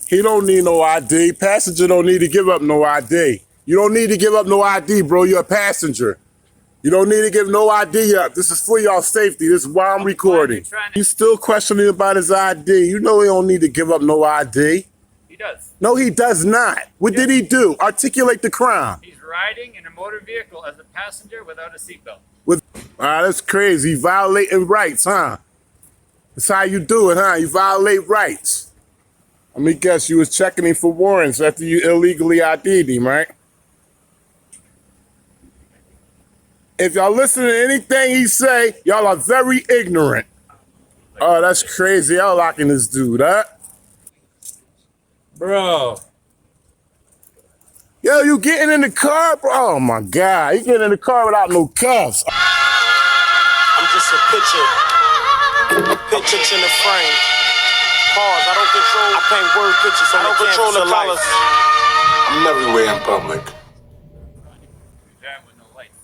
He don't need no ID. Passenger don't need to give up no ID. You don't need to give up no ID, bro. You're a passenger. You don't need to give no ID up. This is for y'all safety. This is why I'm recording. He's still questioning about his ID. You know he don't need to give up no ID. He does. No, he does not. What did he do? Articulate the crime. He's riding in a motor vehicle as a passenger without a seatbelt. That's crazy. Violating rights, huh? That's how you do it, huh? You violate rights. Let me guess, you was checking him for warrants after you illegally ID'd him, right? If y'all listen to anything he say, y'all are very ignorant. Oh, that's crazy. Y'all locking this dude up. Bro. Yo, you getting in the car, bro? Oh my God, you getting in the car without no cuffs. I'm just a picture in the frame. Pause, I paint word pictures on the canvas of life. I'm everywhere in public. Driving with no lights.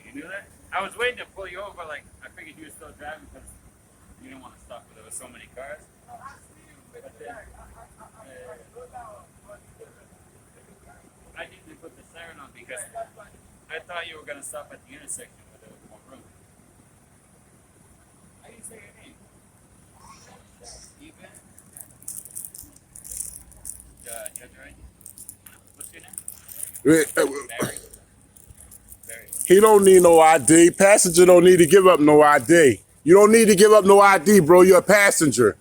You knew that? I was waiting to pull you over, like, I figured you were still driving because you didn't want to stop, but there were so many cars. But then, I usually put the siren on because I thought you were going to stop at the intersection where there was more room. How do you say your name? Ethan? Judge, right? What's your name? Barry. He don't need no ID. Passenger don't need to give up no ID. You don't need to give up no ID, bro. You're a passenger.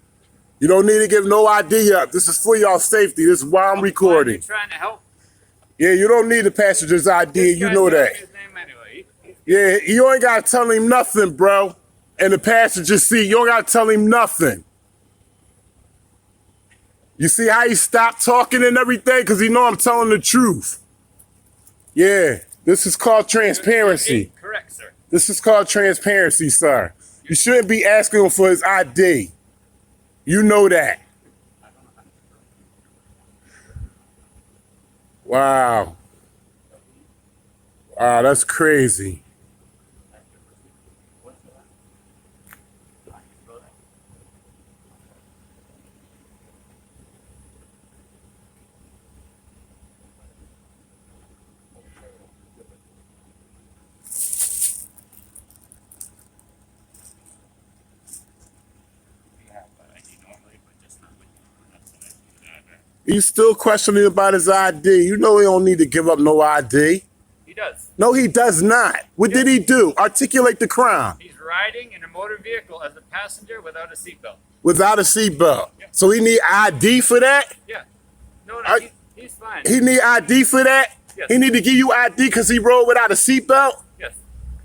You don't need to give no ID up. This is for y'all safety. This is why I'm recording. I'm trying to help. Yeah, you don't need the passenger's ID. You know that. His name anyway. Yeah, you ain't got to tell him nothing, bro. In the passenger seat, you don't got to tell him nothing. You see how he stopped talking and everything? Because he know I'm telling the truth. Yeah, this is called transparency. Correct, sir. This is called transparency, sir. You shouldn't be asking him for his ID. You know that. Wow. Wow, that's crazy. He's still questioning about his ID. You know he don't need to give up no ID. He does. No, he does not. What did he do? Articulate the crime. He's riding in a motor vehicle as a passenger without a seatbelt. Without a seatbelt. Yeah. So he need ID for that? Yeah. No, he's fine. He need ID for that? Yes. He need to give you ID because he rode without a seatbelt? Yes.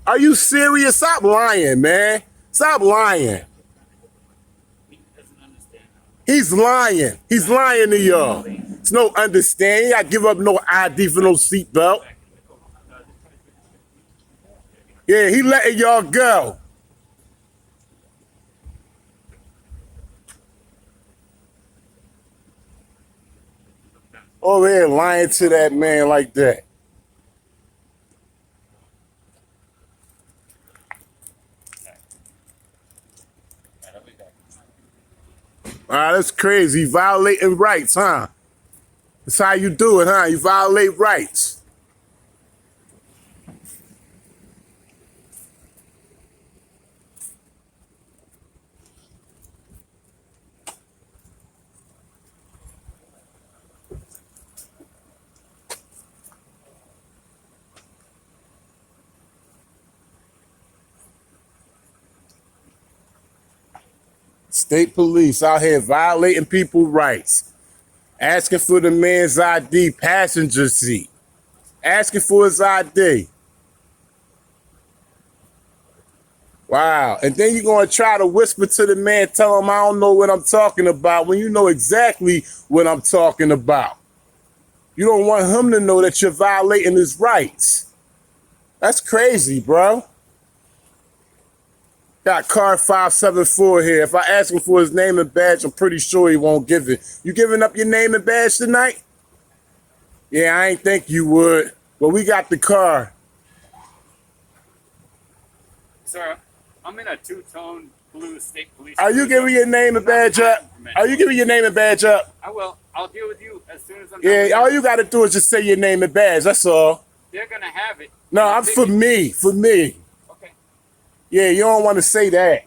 Are you serious? Stop lying, man. Stop lying. He doesn't understand. He's lying. He's lying to y'all. It's no understanding. I give up no ID for no seatbelt. Yeah, he letting y'all go. Over here lying to that man like that. That's crazy. Violating rights, huh? That's how you do it, huh? You violate rights. State police out here violating people's rights. Asking for the man's ID, passenger seat. Asking for his ID. Wow. And then you're going to try to whisper to the man, tell him I don't know what I'm talking about when you know exactly what I'm talking about. You don't want him to know that you're violating his rights. That's crazy, bro. Got car 574 here. If I ask him for his name and badge, I'm pretty sure he won't give it. You giving up your name and badge tonight? Yeah, I ain't think you would. But we got the car. Sir, I'm in a two-tone Blue State Police. Are you giving your name and badge up? Are you giving your name and badge up? I will. I'll deal with you as soon as I'm done. Yeah, all you got to do is just say your name and badge. That's all. They're gonna have it. No, I'm for me. For me. Okay. Yeah, you don't want to say that.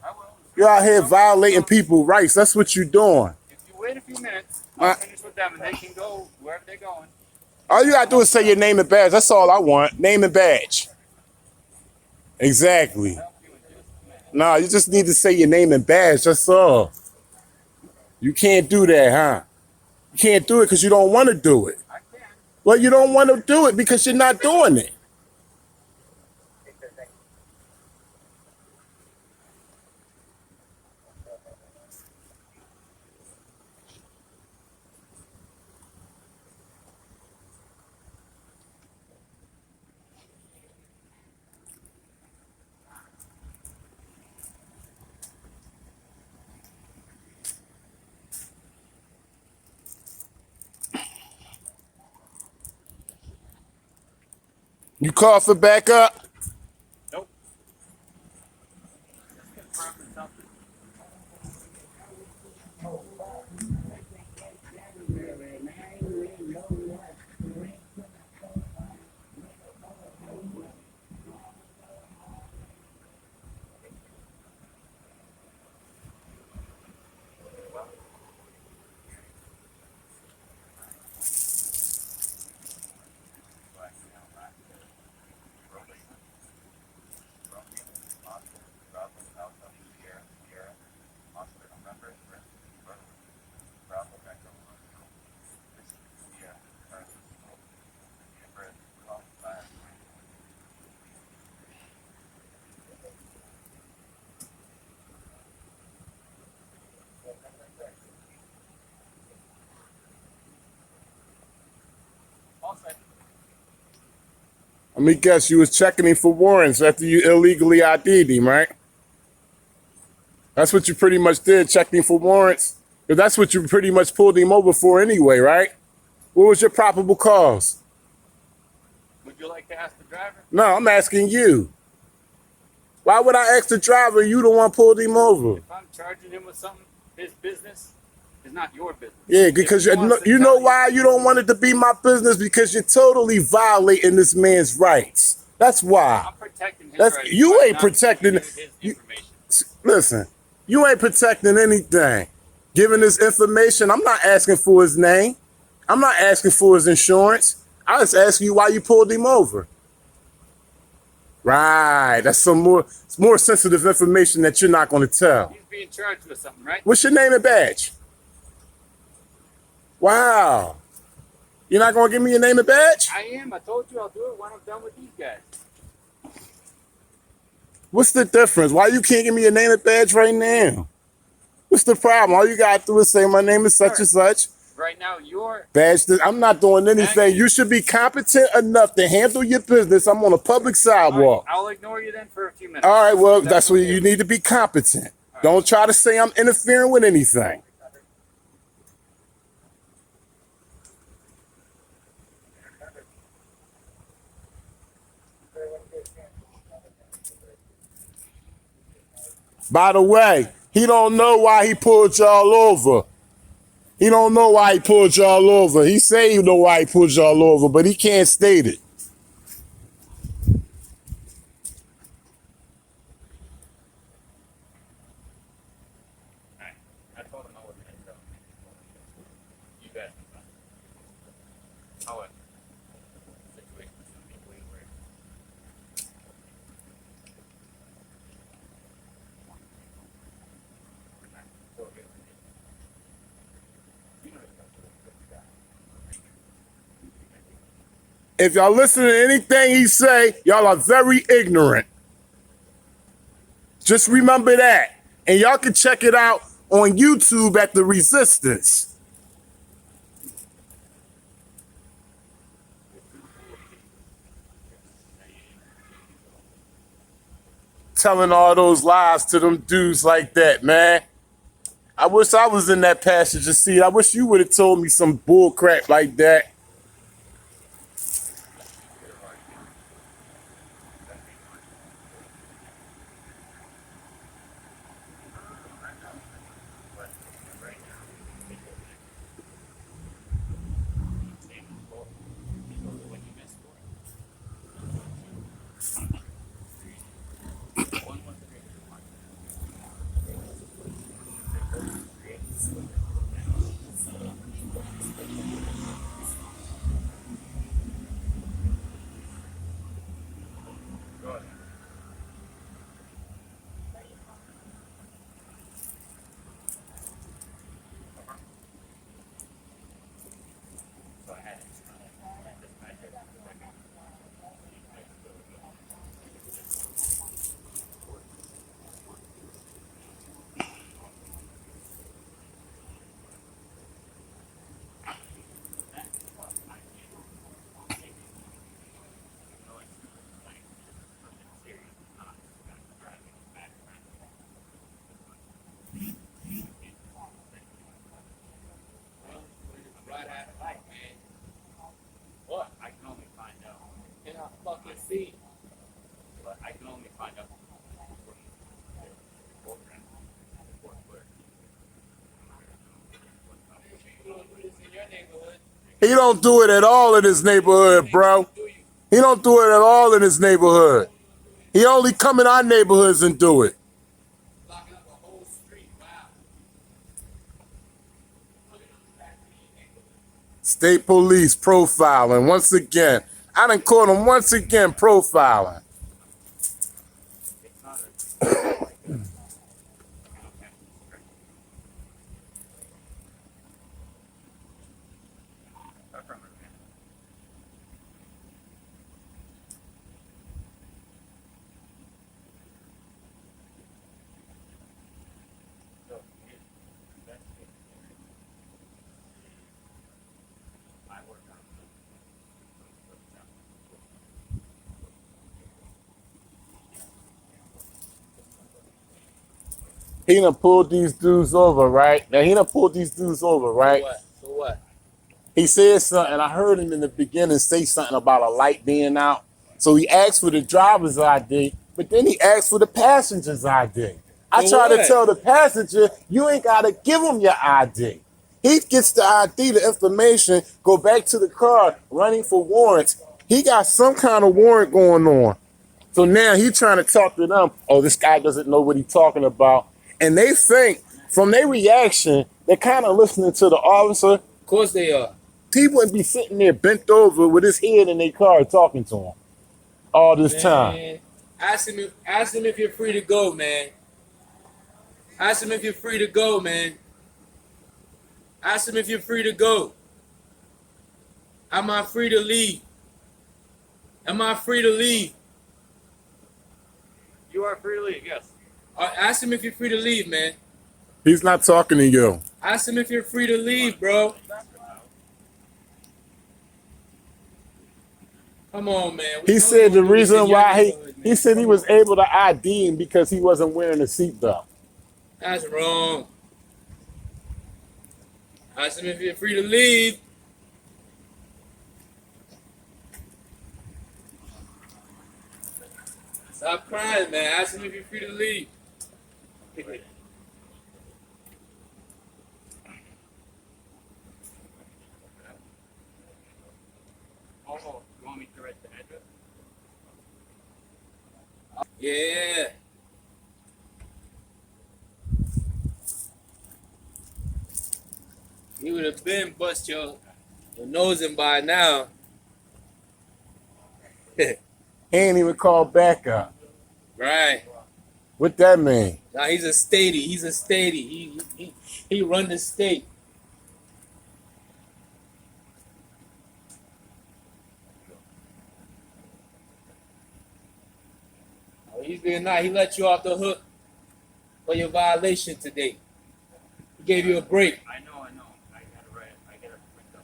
I will. You're out here violating people's rights. That's what you're doing. If you wait a few minutes, I'll finish with them, and they can go wherever they're going. All you got to do is say your name and badge. That's all I want. Name and badge. Exactly. No, you just need to say your name and badge. That's all. You can't do that, huh? You can't do it because you don't want to do it. I can. Well, you don't want to do it because you're not doing it. You call for backup? Nope. Just confirming something. Let me guess, you was checking him for warrants after you illegally ID'd him, right? That's what you pretty much did, checked him for warrants? Because that's what you pretty much pulled him over for anyway, right? What was your probable cause? Would you like to ask the driver? No, I'm asking you. Why would I ask the driver? You the one pulled him over. If I'm charging him with something, his business is not your business. Yeah, because you know why you don't want it to be my business? Because you're totally violating this man's rights. That's why. I'm protecting his rights. You I'm ain't not protecting. giving you his information. Listen, you ain't protecting anything. Giving this information, I'm not asking for his name. I'm not asking for his insurance. I just ask you why you pulled him over. Right, that's some more sensitive information that you're not going to tell. He's being charged with something, right? What's your name and badge? Wow. You're not going to give me your name and badge? I am. I told you I'll do it when I'm done with these guys. What's the difference? Why you can't give me your name and badge right now? What's the problem? All you got to do is say my name is such and such. Right now, you're... Badge, I'm not doing anything. You should be competent enough to handle your business. I'm on a public sidewalk. I'll ignore you then for a few minutes. All right, well, that's where you need to be competent. Don't try to say I'm interfering with anything. By the way, he don't know why he pulled y'all over. He don't know why he pulled y'all over. He say you know why he pulled y'all over, but he can't state it. Alright, I told him I wasn't going to tell him. You guys can find it. However, the situation is going to be way worse. If y'all listen to anything he say, y'all are very ignorant. Just remember that. And y'all can check it out on YouTube at The Resistance. Telling all those lies to them dudes like that, man. I wish I was in that passenger seat. I wish you would have told me some bull crap like that. Go ahead. So I had this measure. Right out of light, man. What? I can only find out. And I fucking see. But I can only find out from their program. You don't do this in your neighborhood. He don't do it at all in his neighborhood, bro. Do you? He don't do it at all in his neighborhood. He only come in our neighborhoods and do it. Blocking up a whole street. Wow. State police profiling once again. I done caught him once again profiling. It's not a. He done pulled these dudes over, right? Now he done pulled these dudes over, right? What? So what? He said something, I heard him in the beginning say something about a light being out. So he asked for the driver's ID, but then he asked for the passenger's ID. I For tried to what? tell the passenger, you ain't gotta give him your ID. He gets the ID, the information, go back to the car, running for warrants. He got some kind of warrant going on. So now he trying to talk to them. Oh, this guy doesn't know what he's talking about. And they think, from their reaction, they're kind of listening to the officer. Of course they are. He wouldn't be sitting there bent over with his head in their car talking to him all this time. Man, ask him if you're free to go, man. Ask him if you're free to go, man. Ask him if you're free to go. Am I free to leave? Am I free to leave? You are free to leave, yes. Ask him if you're free to leave, man. He's not talking to you. Ask him if you're free to leave, bro. Come on, man. We He know said you the do this in reason your why neighborhood, he man. said he was able to ID him because he wasn't wearing a seatbelt. That's wrong. Ask him if you're free to leave. Stop crying, man. Ask him if you're free to leave. Oh, you want me to write the address? Yeah. You would have been bust your nose in by now. He ain't even called back up. Right. What that mean? Now he's a statey. He's a statey. He run the state. Oh, he's being nice. He let you off the hook for your violation today. He gave you a break. I know. I gotta write it. I gotta print up.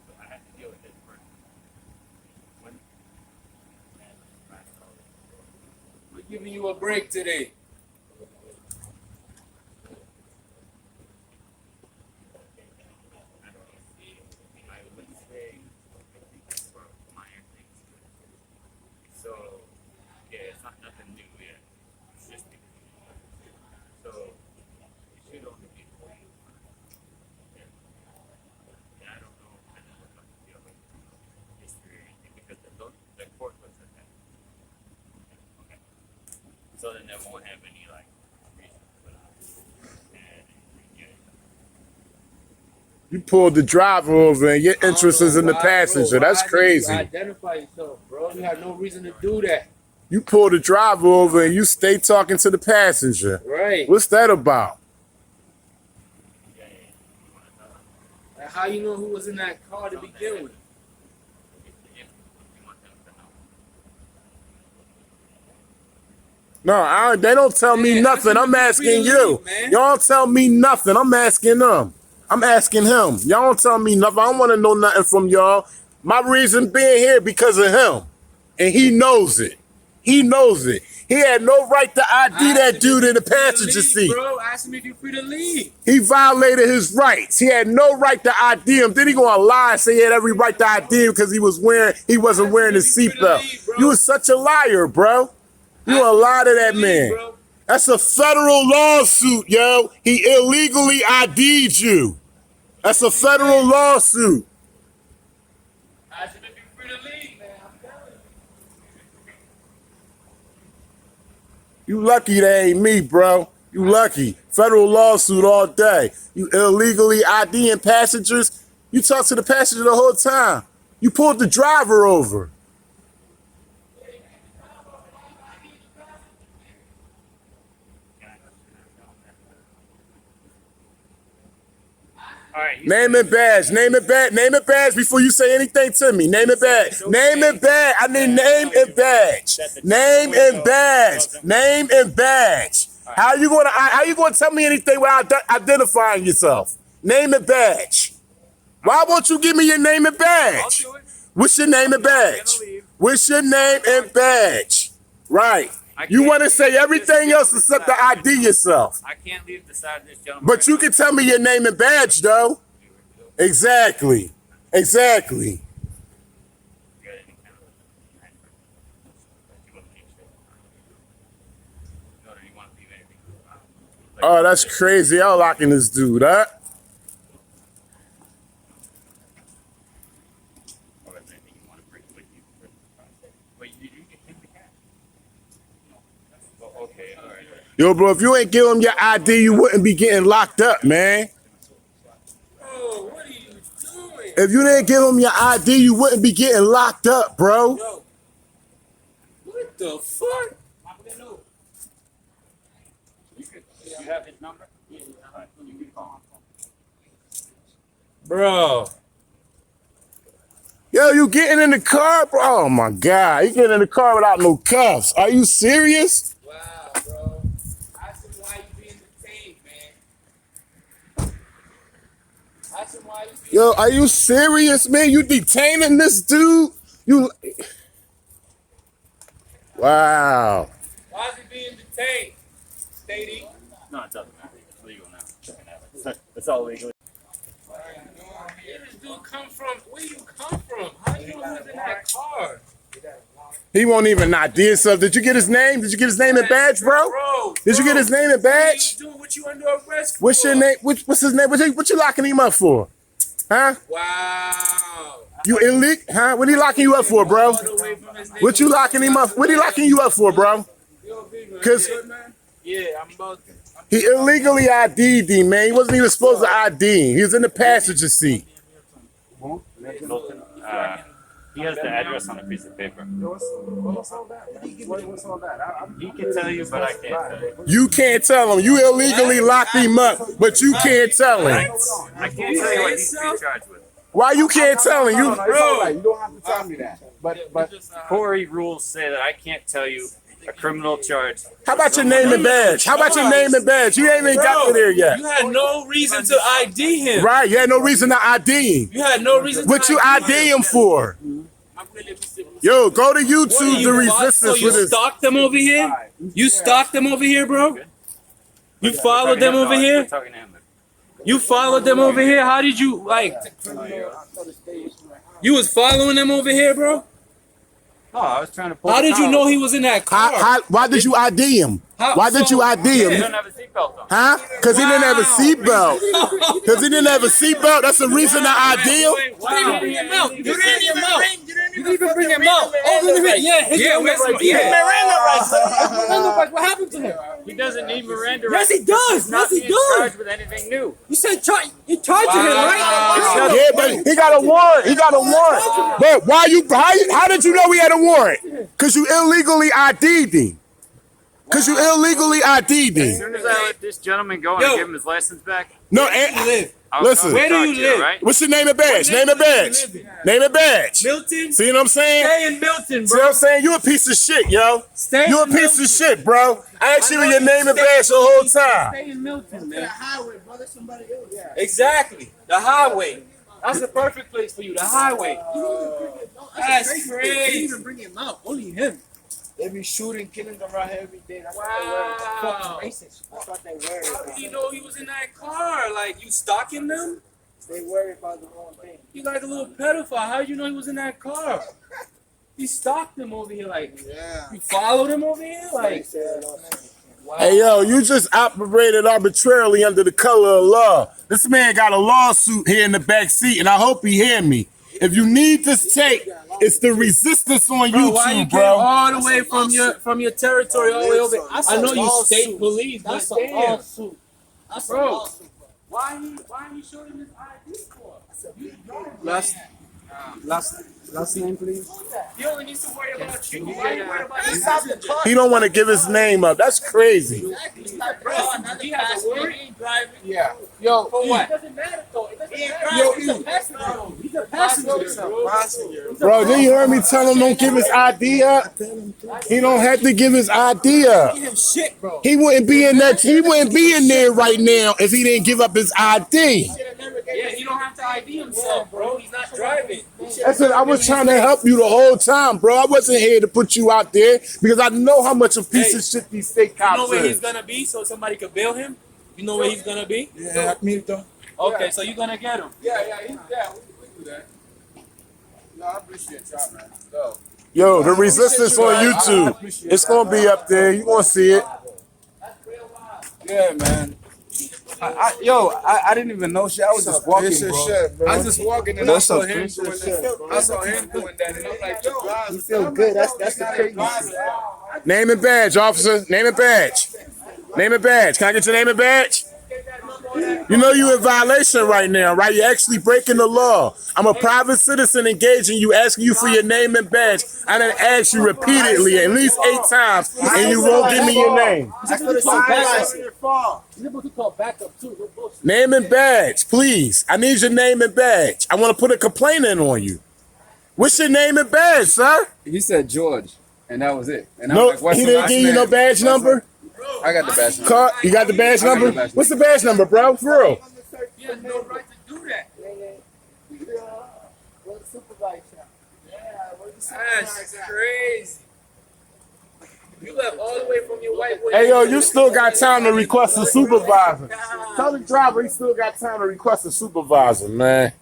But I have to deal with this first. When? We're giving you a break today. I would say for minor things. So, yeah, it's not nothing new yet. It's just so it should only be. And I don't know what the other history or anything because the court looks at that. Okay. So then they won't have any like reason for that. And yeah. You pulled the driver over and your interest is in the passenger. That's crazy. Identify yourself, bro. You have no reason to do that. You pull the driver over and you stay talking to the passenger. Right. What's that about? Like, how you know who was in that car to begin with? No, they don't tell me nothing. I'm asking you. Y'all don't tell me nothing. I'm asking them. I'm asking him. Y'all don't tell me nothing. I don't want to know nothing from y'all. My reason being here because of him. And he knows it. He knows it. He had no right to ID that dude in the passenger seat. Bro, ask him if you're free to leave. He violated his rights. He had no right to ID him. Then he gonna lie and say he had every right to ID him because he wasn't wearing his seatbelt. You was such a liar, bro. You a lie to that man. That's a federal lawsuit, yo. He illegally ID'd you. That's a federal lawsuit. Ask him if you're free to leave, man. I'm telling you. You lucky that ain't me, bro. You lucky. Federal lawsuit all day. You illegally IDing passengers. You talk to the passenger the whole time. You pulled the driver over. All right. Name and badge. Name and badge. Name and badge before you say anything to me. Name and badge. Name and badge. I need name and badge. Name and badge. Name and badge. How you gonna tell me anything without identifying yourself? Name and badge. Why won't you give me your name and badge? What's your name and badge? What's your name and badge? Right. You want to say everything else except to ID yourself. I can't leave the side of this gentleman. But you can tell me your name and badge, though. Exactly. Exactly. Oh, that's crazy. Y'all locking this dude, huh? Yo, bro, if you ain't give him your ID, you wouldn't be getting locked up, man. Bro, what are you doing? If you didn't give him your ID, you wouldn't be getting locked up, bro. Yo, what the fuck? You have his number? Yeah. You can call him. Bro. Yo, you getting in the car, bro? Oh, my God. You getting in the car without no cuffs. Are you serious? Wow, bro. Ask him why you being detained, man. Ask him why you being Yo, are you serious, man? You detaining this dude? You... Wow. Why is he being detained? Stady? No, it doesn't matter. It's legal now. It's all legal. Where did this dude come from? Where you come from? How you know who's in that car? He won't even ID himself. Did you get his name? Did you get his name and badge, bro? Did you get his name and badge? What you under arrest for? What's your name? What's his name? What you locking him up for? Huh? Wow. You illegal? Huh? What he locking you up for, bro? What you locking him up? What he locking you up for, bro? Cause yeah, I'm about. he illegally ID'd him, man. He wasn't even supposed to ID him. He was in the passenger seat. He has the address on a piece of paper. He can tell you, but I can't tell you. You can't tell him. You illegally locked him up, but you can't tell him. I can't tell you what he's being charged with. Why you can't tell him? You, Bro, you don't have to tell me that. But Corey rules say that I can't tell you a criminal charge. how about your name and badge? How about your name and badge? You ain't even got to there yet. You had no reason to ID him. Right? You had no reason to ID him. You had no reason. What you ID him for? Yo, go to YouTube to resistance you with this. stalked them over here? You stalked them over here, bro? You followed them over here? You followed them over here? How did you, like... You was following them over here, bro? No, I was trying to pull How did you know he was in that car? Why did you ID him? Why did you ID He him? doesn't have a seatbelt on. Huh? Because he didn't have a seatbelt. Because he didn't have a seatbelt. That's the reason to ID him. You didn't even know. You didn't even bring him out. Yeah, where's my Miranda rights. What happened to him? He doesn't need Miranda Yes, rights. he does. He's not Yes, he being does. charged with anything new. You said you charged him, right? Yeah, but he got a warrant. He got a warrant. But why you? How did you know he had a warrant? Because you illegally ID'd him. Because you illegally ID'd As him. soon as I let this gentleman go and Yo. give him his license back, No, live? I'll Listen. come Where do talk you to live? right? what's your name and badge? Name and badge. Name and badge. Milton? See what I'm saying? Stay in Milton, See what bro. I'm saying? You a piece of shit, yo. Stay You a in piece Milton. of shit, bro. I asked you I know your you name and stay- badge the whole time. Stay in Milton, man. highway, brother. Somebody else. Yeah. Exactly. The highway. That's the perfect place for you. The highway. That's They didn't crazy. even bring him out. Only him. They be shooting, killing around here every day. That's what they worry about. Wow. Fucking racist. That's what they worry How about. do you know he was in that car? Like, you stalking them? They worry about the wrong thing. You like a little pedophile. How did you know he was in that car? You stalked him over here. Like, Yeah. you followed him over here? Like, wow. Hey, yo, you just operated arbitrarily under the color of law. This man got a lawsuit here in the back seat, and I hope he hear me. If you need this tape, it's the resistance on Bro, why you YouTube, came bro. all the way from your territory all the way over? I know you state police, but That's a damn. lawsuit. That's a Bro. lawsuit. Why he showed him his ID for? Last name, please. He only needs to worry about you. Why you worried about his business? He don't want to give his name up. That's crazy. Bro, he has a warrant. Yeah. Yo, For what? doesn't matter though. It doesn't matter. Yo, He's a passenger. He's a passenger. Bro, did you hear me tell him don't give his ID up? He don't have to give his ID up. Give him shit, bro. He wouldn't be in that. He wouldn't be in there right now if he didn't give up his ID. Yeah, he don't have to ID himself, bro. He's not driving. That's it. I was trying to help you the whole time, bro. I wasn't here to put you out there because I know how much a piece of shit these state You know cops where he's is. gonna be, so somebody could bail him. You know where he's gonna be. Yeah, me too. Okay, so you're gonna get him. Yeah, we do that. No, I appreciate y'all, man. Go. Yo, the resistance on YouTube. It's gonna be up there. You gonna see it. Yeah, man. I didn't even know shit. I was just walking, bro. I was just walking and I saw him doing that. I saw him doing that, and I'm like, yo, you feel good? That's the crazy. Name and badge, officer. Name and badge. Name and badge. Can I get your name and badge? You know you in violation right now, right? You're actually breaking the law. I'm a private citizen engaging you, asking you for your name and badge. I done asked you repeatedly, at least 8 times, and you won't give me your name. You're able to call backup too. No bullshit. Name and badge, please. I need your name and badge. I want to put a complaint in on you. What's your name and badge, sir? He said George, and that was it. And I'm No, like, what's he the didn't last give you no name? badge number? I got the badge number. Car, you got the badge I got the number? badge What's the badge number, bro? For real? You have no right to do that. Where's the supervisor? That's crazy. You left all the way from your white boy. Hey, yo, you still got time to request a supervisor. Tell the driver he still got time to request a supervisor, man.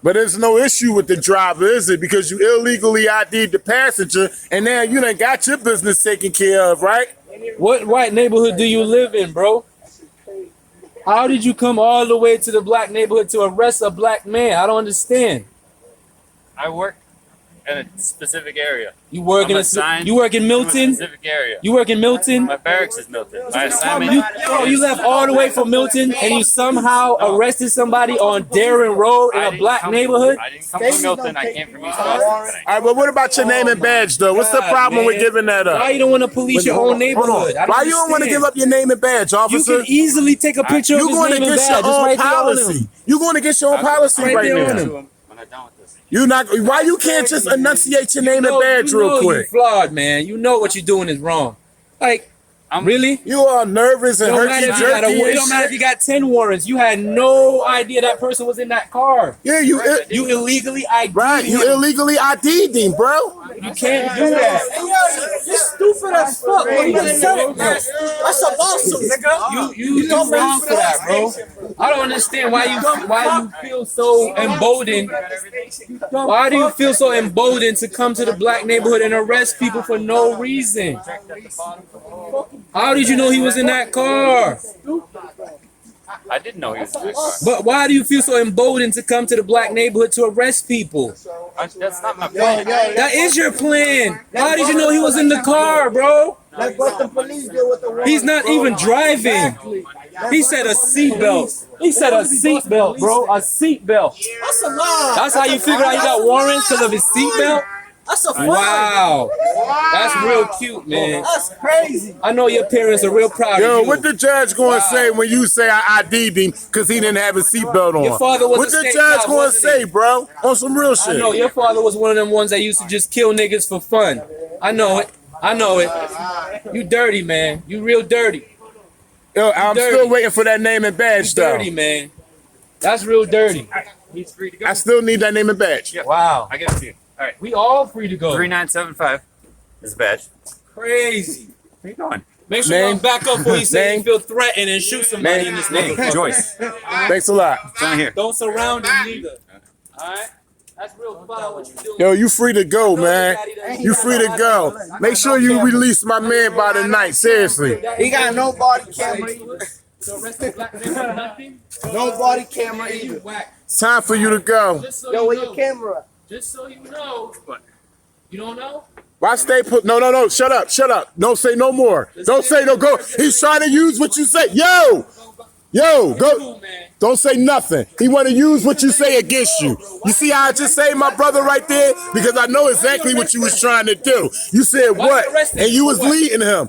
But there's no issue with the driver, is it? Because you illegally ID'd the passenger, and now you done got your business taken care of, right? What white neighborhood do you live in, bro? How did you come all the way to the black neighborhood to arrest a black man? I don't understand. I work in a specific area. You work I'm in assigned you work in to a Milton? specific area. You work in Milton? My barracks is Milton. My assignment. You left all the way from Milton and you somehow arrested somebody on Darren Road in I a didn't black come- neighborhood? I didn't come from Milton. I came from East Boston. All right, but what about your name and badge, though? What's the God, problem with man. giving that up? Why you don't want to police your own neighborhood? I Why you don't want to give up your name and badge, You officer? can easily take a picture of You're his going name to and get your badge. Just own right there on policy. him. You're going to get your own policy Right right there on now. him. When I'm done with this. You not? Why you can't just enunciate your name and badge you know real you quick? flawed, man. You know what you're doing is wrong. Like, I'm really? You are nervous and It don't matter herky if you got jerky. it don't matter if you got 10 warrants. You had no idea that person was in that car. Yeah, You illegally ID'd right. You him. illegally ID'd him, bro. You can't do that. You're stupid as fuck. What are you saying? That's a lawsuit, nigga. You wrong for that, bro. I don't understand why you feel so emboldened. Why do you feel so emboldened to come to the black neighborhood and arrest people for no reason? How did you know he was in that car? I didn't know he was in that car. But why do you feel so emboldened to come to the black neighborhood to arrest people? That's not my plan. That is your plan. How did you know he was in the car, bro? Like what the police did with the He's not even driving. He said a seatbelt. He said a seatbelt, bro. A seatbelt. That's a lie. That's how you figure out he got warrants because of his seatbelt? That's a Wow. That's real cute, man. That's crazy. I know your parents are real proud Yo, of you. what the judge going to say when you say I ID'd him because he didn't have his seatbelt on? Your father was what a the state judge cop, going to wasn't say, he? bro? On some real shit. I know your father was one of them ones that used to just kill niggas for fun. I know it. I know it. You dirty, man. You real dirty. Yo, I'm dirty. still waiting for that name and badge, though. Dirty, man. That's real dirty. He's free to go. I still need that name and badge. Yep. Wow. I get it to you. All right. We all free to go. 3975 is a badge. Crazy. Where you going? Make sure Name. you back up before you say Name. you feel threatened and shoot somebody in this Name, name. Joyce. Thanks a lot. It's on here. Don't surround him neither. All right? That's real foul what you doing. Yo, you free to go, man. You free to go. Make sure you release my man by the night. Seriously. He got no body camera either. So rest of black men have nothing. No body camera You either. whack. It's time for you to go. Just so Yo, you where know. your camera? Just so you know. What? You don't know? Why stay put? No. Shut up. Don't say no more. Don't say no. Go. He's trying to use what you say. Yo, go. Cool, man. Don't say nothing. He want to use what you say against you. You see how I just saved my brother right there? Because I know exactly what you was trying to do. You said what? And you was leading him.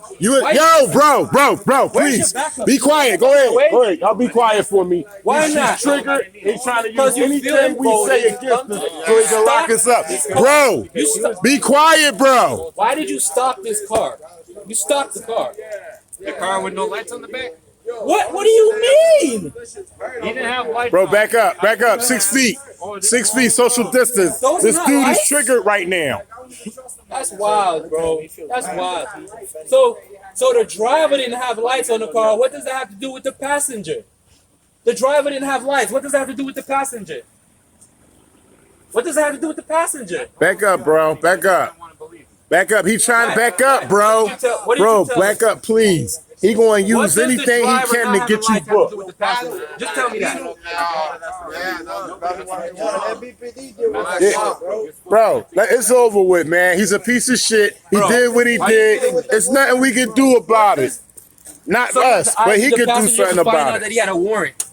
Bro, please. Be quiet. Go ahead. Y'all be quiet for me. Why He's not? triggered. He's trying to Because use you feel anything we say emboldened. against us so he can lock us up. Bro, be quiet, bro. Why did you stop this car? You stopped the car. The car with no lights on the back? What do you mean? He didn't have lights Bro, on. back up. 6 feet. 6 feet, social distance. Those This not dude is lights? triggered right now. That's wild, bro. That's wild. So the driver didn't have lights on the car. What does that have to do with the passenger? The driver didn't have lights. What does that have to do with the passenger? What does that have to do with the passenger? Back up, bro. Back up. Back up. He's trying to back up, bro. What did Bro, you tell back us? up, please. He going to What use does the anything he driver can not to having get you lights have to do booked. with the passenger? Just tell me that. Bro, it's over with, man. He's a piece of shit. He Bro, did what he why you did. think- It's nothing we can do about it. Not us, but he the could do passenger something should find about out it. that he had a warrant.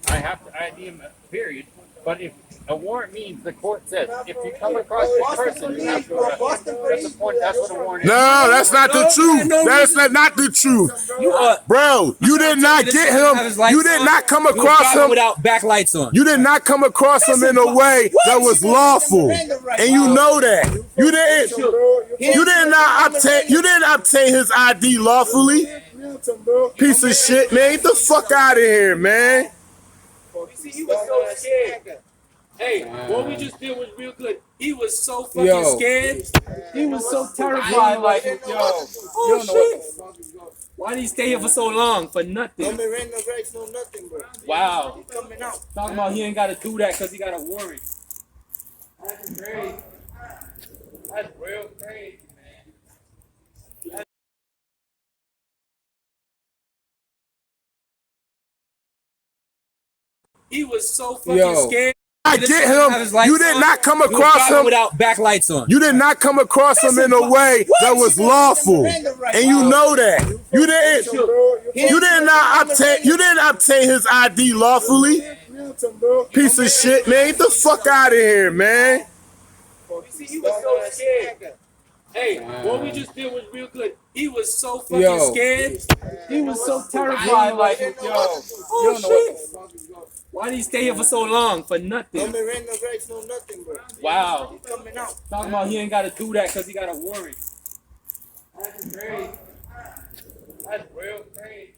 I have to ID him, period. But if a warrant means the court says, if you come across this person, you have to arrest them. That's the point. That's what a warrant is. No, that's not the No, truth. no That's reason. not the truth. You Bro, you did not get him. You did not come across him. without backlights on. You did not come across him in a way that was lawful, and you know that. You didn't obtain his ID lawfully. Piece of shit, man. Get the fuck out of here, man. See, he was so scared. Hey, what we just did was real good. He was so fucking scared. He was so terrified. Like, oh shit. Why did he stay here for so long? For nothing. Wow. Talking about he ain't got to do that because he got a warrant. That's crazy. That's real crazy, man. He was so fucking scared. I get him. You did not come across him without backlights on. You did not come across him in a way that was lawful, and you know that. You didn't obtain his ID lawfully. Piece of shit, man. Get the fuck out of here, man. See, he was so scared. Hey, what we just did was real good. He was so fucking scared. He was so terrified. Like, oh shit. Why did he stay here for so long? For nothing. Wow. Talking about he ain't got to do that because he got a warrant. That's crazy. That's real crazy.